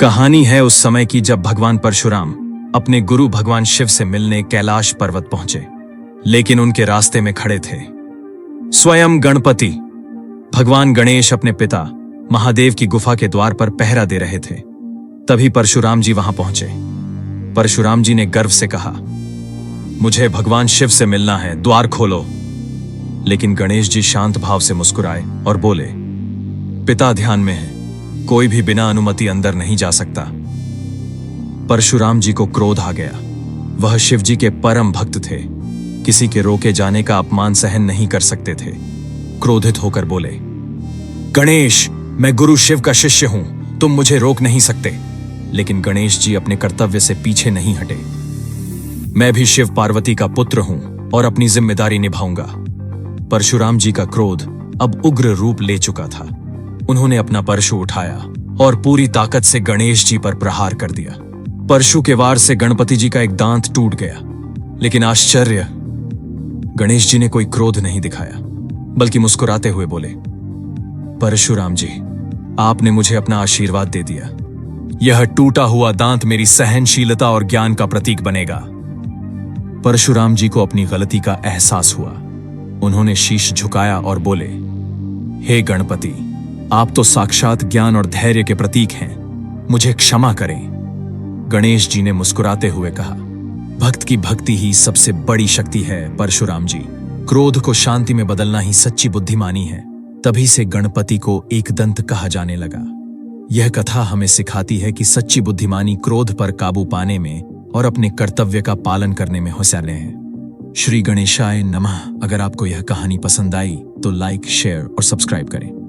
कहानी है उस समय की जब भगवान परशुराम अपने गुरु भगवान शिव से मिलने कैलाश पर्वत पहुंचे, लेकिन उनके रास्ते में खड़े थे स्वयं गणपति। भगवान गणेश अपने पिता महादेव की गुफा के द्वार पर पहरा दे रहे थे। तभी परशुराम जी वहां पहुंचे। परशुराम जी ने गर्व से कहा, मुझे भगवान शिव से मिलना है, द्वार खोलो। लेकिन गणेश जी शांत भाव से मुस्कुराए और बोले, पिता ध्यान में है, कोई भी बिना अनुमति अंदर नहीं जा सकता। परशुराम जी को क्रोध आ गया। वह शिव जी के परम भक्त थे, किसी के रोके जाने का अपमान सहन नहीं कर सकते थे। क्रोधित होकर बोले, गणेश, मैं गुरु शिव का शिष्य हूं, तुम मुझे रोक नहीं सकते। लेकिन गणेश जी अपने कर्तव्य से पीछे नहीं हटे। मैं भी शिव पार्वती का पुत्र हूं और अपनी जिम्मेदारी निभाऊंगा। परशुराम जी का क्रोध अब उग्र रूप ले चुका था। उन्होंने अपना परशु उठाया और पूरी ताकत से गणेश जी पर प्रहार कर दिया। परशु के वार से गणपति जी का एक दांत टूट गया, लेकिन आश्चर्य, गणेश जी ने कोई क्रोध नहीं दिखाया, बल्कि मुस्कुराते हुए बोले, परशुराम जी, आपने मुझे अपना आशीर्वाद दे दिया। यह टूटा हुआ दांत मेरी सहनशीलता और ज्ञान का प्रतीक बनेगा। परशुराम जी को अपनी गलती का एहसास हुआ। उन्होंने शीश झुकाया और बोले, हे गणपति, आप तो साक्षात ज्ञान और धैर्य के प्रतीक हैं, मुझे क्षमा करें। गणेश जी ने मुस्कुराते हुए कहा, भक्त की भक्ति ही सबसे बड़ी शक्ति है परशुराम जी। क्रोध को शांति में बदलना ही सच्ची बुद्धिमानी है। तभी से गणपति को एकदंत कहा जाने लगा। यह कथा हमें सिखाती है कि सच्ची बुद्धिमानी क्रोध पर काबू पाने में और अपने कर्तव्य का पालन करने में होशियार है। श्री गणेशाय नमः। अगर आपको यह कहानी पसंद आई तो लाइक, शेयर और सब्सक्राइब करें।